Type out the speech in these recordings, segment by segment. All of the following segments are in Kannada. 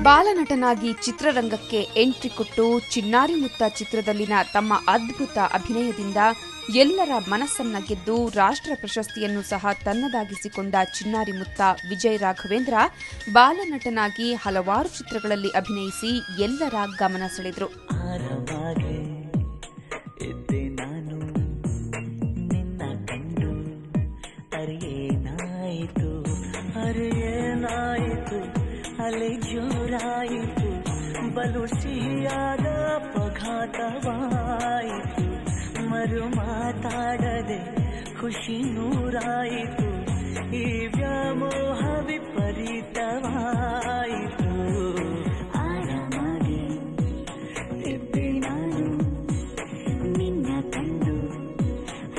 ಬಾಲನಟನಾಗಿ ಚಿತ್ರರಂಗಕ್ಕೆ ಎಂಟ್ರಿ ಕೊಟ್ಟು ಚಿನ್ನಾರಿ ಮುತ್ತ ಚಿತ್ರದಲ್ಲಿನ ತಮ್ಮ ಅದ್ಭುತ ಅಭಿನಯದಿಂದ ಎಲ್ಲರ ಮನಸ್ಸನ್ನ ಗೆದ್ದು ರಾಷ್ಟ್ರ ಪ್ರಶಸ್ತಿಯನ್ನು ಸಹ ತನ್ನದಾಗಿಸಿಕೊಂಡ ಚಿನ್ನಾರಿ ಮುತ್ತ ವಿಜಯ್ ರಾಘವೇಂದ್ರ ಬಾಲನಟನಾಗಿ ಹಲವಾರು ಚಿತ್ರಗಳಲ್ಲಿ ಅಭಿನಯಿಸಿ ಎಲ್ಲರ ಗಮನ ಸೆಳೆದರು. ಅಲೆ ಜೋರಾಯಿತು, ಬಲು ಸಿಹಿಯಾದ ಅಪಘಾತವಾಯಿತು, ಮರು ಮಾತಾಡದೆ ಖುಷಿ ನೂರಾಯಿತು, ಈ ವ್ಯಾಮೋಹ ವಿಪರೀತವಾಯಿತು. ಆರಾಮಾಗಿ ಇದ್ದೆ ನಾನು ನಿನ್ನ ಕಂಡು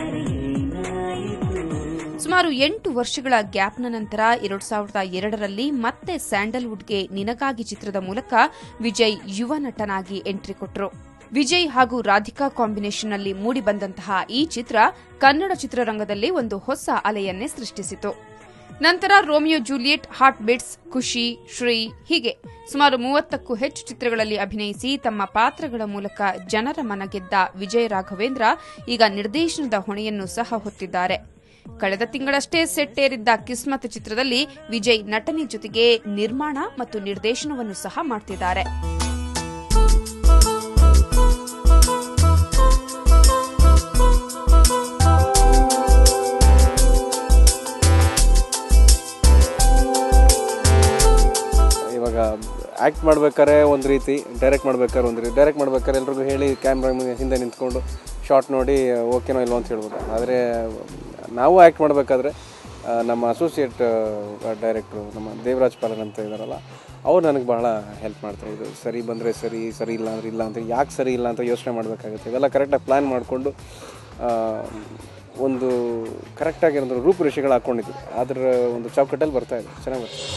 ಅರೇನಾಯಿತು. ಸುಮಾರು 8 ವರ್ಷಗಳ ಗ್ಯಾಪ್ನ ನಂತರ 2002ರಲ್ಲಿ ಮತ್ತೆ ಸ್ಯಾಂಡಲ್ವುಡ್ಗೆ ನಿನಗಾಗಿ ಚಿತ್ರದ ಮೂಲಕ ವಿಜಯ್ ಯುವ ನಟನಾಗಿ ಎಂಟ್ರಿ ಕೊಟ್ಟರು. ವಿಜಯ್ ಹಾಗೂ ರಾಧಿಕಾ ಕಾಂಬಿನೇಷನ್ನಲ್ಲಿ ಮೂಡಿಬಂದಂತಹ ಈ ಚಿತ್ರ ಕನ್ನಡ ಚಿತ್ರರಂಗದಲ್ಲಿ ಒಂದು ಹೊಸ ಅಲೆಯನ್ನೇ ಸೃಷ್ಟಿಸಿತು. ನಂತರ ರೋಮಿಯೋ ಜೂಲಿಯೆಟ್, ಹಾರ್ಟ್ ಬೀಟ್ಸ್, ಖುಷಿ, ಶ್ರೀ ಹೀಗೆ ಸುಮಾರು 30ಕ್ಕೂ ಹೆಚ್ಚು ಚಿತ್ರಗಳಲ್ಲಿ ಅಭಿನಯಿಸಿ ತಮ್ಮ ಪಾತ್ರಗಳ ಮೂಲಕ ಜನರ ಮನ ಗೆದ್ದ ವಿಜಯ್ ರಾಘವೇಂದ್ರ ಈಗ ನಿರ್ದೇಶನದ ಹೊಣೆಯನ್ನು ಸಹ ಹೊತ್ತಿದ್ದಾರೆ. ಕಳೆದ ತಿಂಗಳಷ್ಟೇ ಸೆಟ್ ಏರಿದ್ದ ಕಿಸ್ಮತ್ ಚಿತ್ರದಲ್ಲಿ ವಿಜಯ್ ನಟನೆ ಜೊತೆಗೆ ನಿರ್ಮಾಣ ಮತ್ತು ನಿರ್ದೇಶನವನ್ನು ಸಹ ಮಾಡ್ತಿದ್ದಾರೆ. ಇವಾಗ ಆ್ಯಕ್ಟ್ ಮಾಡ್ಬೇಕಾದ್ರೆ ಒಂದು ರೀತಿ, ಡೈರೆಕ್ಟ್ ಮಾಡ್ಬೇಕಾದ್ರೆ ಒಂದು ರೀತಿ. ಡೈರೆಕ್ಟ್ ಮಾಡ್ಬೇಕಾದ್ರೆ ಎಲ್ರಿಗೂ ಹೇಳಿ ಕ್ಯಾಮ್ರಾ ಹಿಂದೆ ನಿಂತ್ಕೊಂಡು ಶಾರ್ಟ್ ನೋಡಿ ಓಕೆನೋ ಇಲ್ವೋ ಅಂತ ಹೇಳ್ಬೋದು. ಆದರೆ ನಾವು ಆ್ಯಕ್ಟ್ ಮಾಡಬೇಕಾದ್ರೆ ನಮ್ಮ ಅಸೋಸಿಯೇಟ್ ಡೈರೆಕ್ಟ್ರು ನಮ್ಮ ದೇವರಾಜ್ ಪಾಲನ್ ಅಂತ ಇದ್ದಾರಲ್ಲ, ಅವ್ರು ನನಗೆ ಬಹಳ ಹೆಲ್ಪ್ ಮಾಡ್ತಾರೆ. ಇದು ಸರಿ ಬಂದರೆ ಸರಿ, ಸರಿ ಇಲ್ಲ ಅಂದರೆ ಇಲ್ಲ ಅಂತ, ಯಾಕೆ ಸರಿ ಇಲ್ಲ ಅಂತ ಯೋಚನೆ ಮಾಡಬೇಕಾಗುತ್ತೆ. ಇವೆಲ್ಲ ಕರೆಕ್ಟಾಗಿ ಪ್ಲ್ಯಾನ್ ಮಾಡಿಕೊಂಡು ಒಂದು ಕರೆಕ್ಟಾಗಿ ಒಂದು ರೂಪುರೇಷೆಗಳು ಹಾಕ್ಕೊಂಡಿದ್ವಿ. ಅದರ ಒಂದು ಚೌಕಟ್ಟಲ್ಲಿ ಬರ್ತಾ ಇದೆ, ಚೆನ್ನಾಗಿ ಬರ್ತದೆ.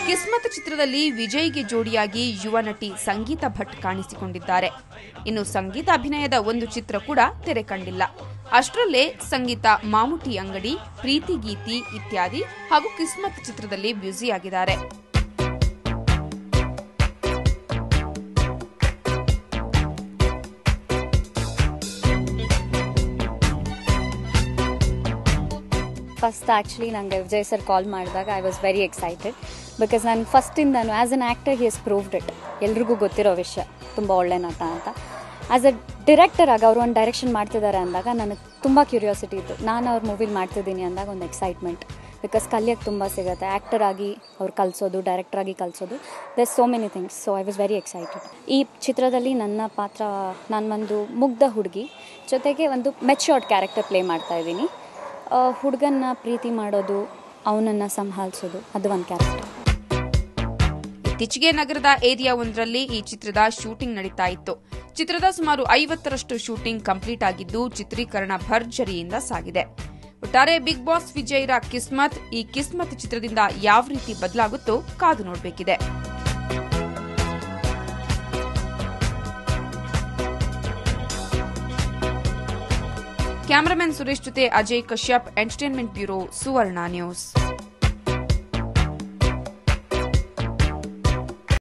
ಕಿಸ್ಮತ್ ಚಿತ್ರದಲ್ಲಿ ವಿಜಯ್ಗೆ ಜೋಡಿಯಾಗಿ ಯುವ ನಟಿ ಸಂಗೀತಾ ಭಟ್ ಕಾಣಿಸಿಕೊಂಡಿದ್ದಾರೆ. ಇನ್ನು ಸಂಗೀತ ಅಭಿನಯದ ಒಂದು ಚಿತ್ರ ಕೂಡ ತೆರೆ ಕಂಡಿಲ್ಲ. ಅಷ್ಟರಲ್ಲೇ ಸಂಗೀತಾ ಮಾಮುಟಿ ಅಂಗಡಿ, ಪ್ರೀತಿ ಗೀತಿ ಇತ್ಯಾದಿ ಹಾಗೂ ಕಿಸ್ಮತ್ ಚಿತ್ರದಲ್ಲಿ ಬ್ಯುಸಿಯಾಗಿದ್ದಾರೆ. ಫಸ್ಟ್ ಆ್ಯಕ್ಚುಲಿ ನನಗೆ ವಿಜಯ್ ಸರ್ ಕಾಲ್ ಮಾಡಿದಾಗ I was very excited. Because ನಾನು ಫಸ್ಟಿಂದನು ಆ್ಯಸ್ ಅನ್ ಆ್ಯಕ್ಟರ್ ಹಿ ಹಸ್ ಪ್ರೂವ್ಡ್ ಇಟ್. ಎಲ್ರಿಗೂ ಗೊತ್ತಿರೋ ವಿಷಯ, ತುಂಬ ಒಳ್ಳೆ ನಟ ಅಂತ. ಆ್ಯಸ್ ಅ ಡಿರೆಕ್ಟರ್ ಆಗಿ ಅವರು ಒಂದು ಡೈರೆಕ್ಷನ್ ಮಾಡ್ತಿದ್ದಾರೆ ಅಂದಾಗ ನನಗೆ ತುಂಬ ಕ್ಯೂರಿಯಾಸಿಟಿ ಇತ್ತು. ನಾನು ಅವ್ರ ಮೂವಿಲಿ ಮಾಡ್ತಿದ್ದೀನಿ ಅಂದಾಗ ಒಂದು ಎಕ್ಸೈಟ್ಮೆಂಟ್. ಬಿಕಾಸ್ ಕಲಿಯೋಕ್ಕೆ ತುಂಬ ಸಿಗುತ್ತೆ. ಆ್ಯಕ್ಟರ್ ಆಗಿ ಅವ್ರು ಕಲಿಸೋದು, ಡೈರೆಕ್ಟರ್ ಆಗಿ ಕಲಿಸೋದು, there so many things. So I was very excited. ಈ ಚಿತ್ರದಲ್ಲಿ ನನ್ನ ಪಾತ್ರ, ನಾನು ಒಂದು ಮುಗ್ಧ ಹುಡುಗಿ ಜೊತೆಗೆ ಒಂದು ಮೆಚ್ಯೂರ್ಡ್ ಕ್ಯಾರೆಕ್ಟರ್ ಪ್ಲೇ ಮಾಡ್ತಾಯಿದ್ದೀನಿ. ಹುಡುಗನ್ನ ಪ್ರೀತಿ ಮಾಡೋದು, ಅವನನ್ನು ಸಂಭಾಳಿಸೋದು, ಅದು ಒಂದು ಕ್ಯಾರೆಕ್ಟರ್. ಇತ್ತೀಚೆಗೆ ನಗರದ ಏರಿಯಾ ಒಂದರಲ್ಲಿ ಈ ಚಿತ್ರದ ಶೂಟಿಂಗ್ ನಡೀತಾ ಇತ್ತು. ಚಿತ್ರದ ಸುಮಾರು 50ರಷ್ಟು ಶೂಟಿಂಗ್ ಕಂಪ್ಲೀಟ್ ಆಗಿದ್ದು, ಚಿತ್ರೀಕರಣ ಭರ್ಜರಿಯಿಂದ ಸಾಗಿದೆ. ಒಟ್ಟಾರೆ ಬಿಗ್ ಬಾಸ್ ವಿಜಯ್ರ ಕಿಸ್ಮತ್, ಈ ಕಿಸ್ಮತ್ ಚಿತ್ರದಿಂದ ಯಾವ ರೀತಿ ಬದಲಾಗುತ್ತೋ ಕಾದು ನೋಡಬೇಕಿದೆ. ಕ್ಯಾಮರಾಮನ್ ಸುರೇಶ್ ಜೊತೆ ಅಜಯ್ ಕಶ್ಯಪ್, ಎಂಟರ್ಟೈನ್ಮೆಂಟ್ ಬ್ಯೂರೋ, ಸುವರ್ಣ ನ್ಯೂಸ್.